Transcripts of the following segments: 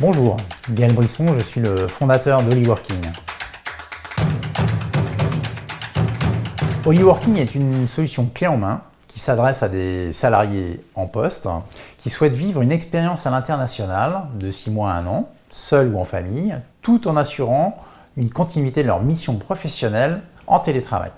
Bonjour, Gaël Brisson, je suis le fondateur d'HolyWorking. HolyWorking est une solution clé en main qui s'adresse à des salariés en poste qui souhaitent vivre une expérience à l'international de 6 mois à 1 an, seuls ou en famille, tout en assurant une continuité de leur mission professionnelle en télétravail.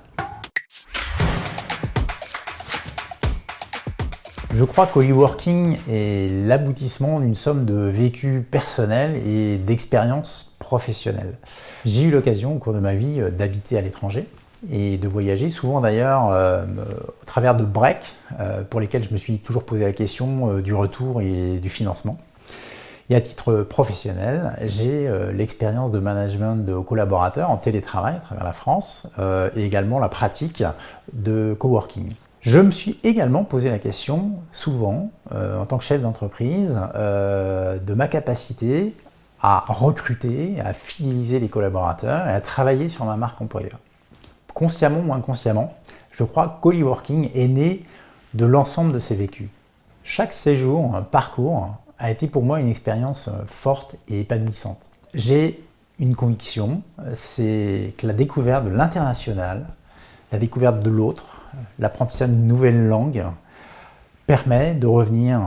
Je crois qu'HolyWorking est l'aboutissement d'une somme de vécus personnels et d'expériences professionnelles. J'ai eu l'occasion au cours de ma vie d'habiter à l'étranger et de voyager, souvent d'ailleurs au travers de breaks pour lesquels je me suis toujours posé la question du retour et du financement. Et à titre professionnel, j'ai l'expérience de management de collaborateurs en télétravail à travers la France et également la pratique de coworking. Je me suis également posé la question, souvent, en tant que chef d'entreprise, de ma capacité à recruter, à fidéliser les collaborateurs et à travailler sur ma marque employeur. Consciemment ou inconsciemment, je crois qu'HolyWorking est né de l'ensemble de ces vécus. Chaque séjour, parcours, a été pour moi une expérience forte et épanouissante. J'ai une conviction, c'est que la découverte de l'international, la découverte de l'autre, l'apprentissage d'une nouvelle langue permet de revenir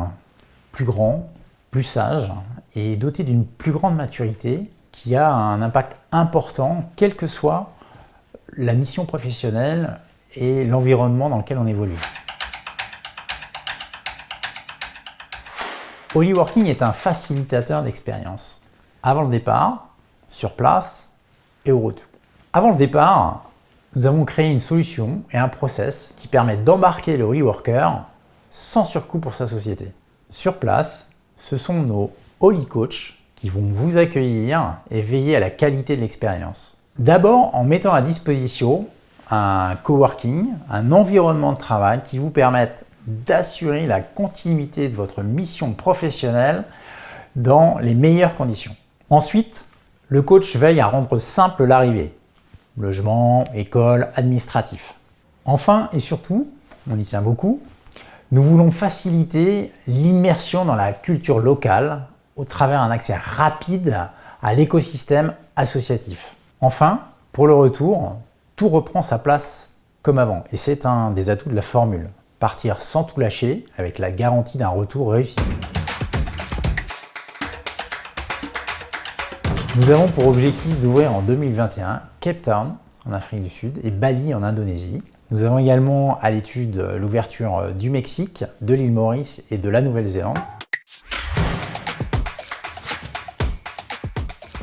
plus grand, plus sage et doté d'une plus grande maturité qui a un impact important, quelle que soit la mission professionnelle et l'environnement dans lequel on évolue. HolyWorking est un facilitateur d'expérience. Avant le départ, sur place et au retour. Avant le départ, nous avons créé une solution et un process qui permettent d'embarquer le HolyWorker sans surcoût pour sa société. Sur place, ce sont nos HolyCoachs qui vont vous accueillir et veiller à la qualité de l'expérience. D'abord en mettant à disposition un coworking, un environnement de travail qui vous permette d'assurer la continuité de votre mission professionnelle dans les meilleures conditions. Ensuite, le coach veille à rendre simple l'arrivée. Logement, école, administratif. Enfin et surtout, on y tient beaucoup, nous voulons faciliter l'immersion dans la culture locale au travers d'un accès rapide à l'écosystème associatif. Enfin, pour le retour, tout reprend sa place comme avant et c'est un des atouts de la formule. Partir sans tout lâcher avec la garantie d'un retour réussi. Nous avons pour objectif d'ouvrir en 2021 Cape Town en Afrique du Sud et Bali en Indonésie. Nous avons également à l'étude l'ouverture du Mexique, de l'île Maurice et de la Nouvelle-Zélande.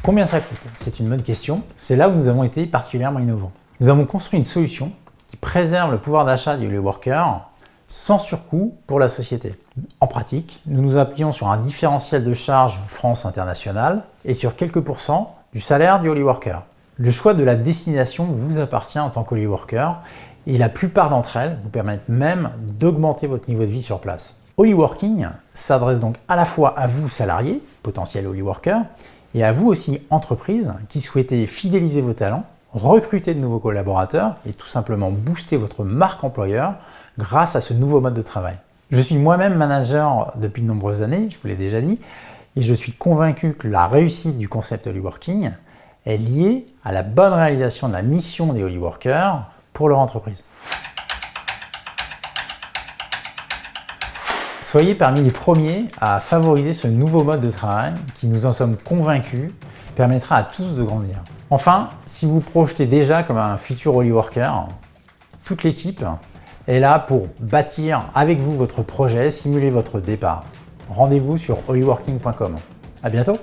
Combien ça coûte? C'est une bonne question. C'est là où nous avons été particulièrement innovants. Nous avons construit une solution qui préserve le pouvoir d'achat du HolyWorker sans surcoût pour la société. En pratique, nous nous appuyons sur un différentiel de charge France internationale et sur quelques pourcents du salaire du HolyWorker. Le choix de la destination vous appartient en tant qu'HolyWorker et la plupart d'entre elles vous permettent même d'augmenter votre niveau de vie sur place. HolyWorking s'adresse donc à la fois à vous salariés, potentiels HolyWorker, et à vous aussi entreprises qui souhaitez fidéliser vos talents, recruter de nouveaux collaborateurs et tout simplement booster votre marque employeur grâce à ce nouveau mode de travail. Je suis moi-même manager depuis de nombreuses années, je vous l'ai déjà dit, et je suis convaincu que la réussite du concept HolyWorking est liée à la bonne réalisation de la mission des HolyWorkers pour leur entreprise. Soyez parmi les premiers à favoriser ce nouveau mode de travail qui, nous en sommes convaincus, permettra à tous de grandir. Enfin, si vous projetez déjà comme un futur HolyWorker, toute l'équipe est là pour bâtir avec vous votre projet, simuler votre départ. Rendez-vous sur holyworking.com. À bientôt!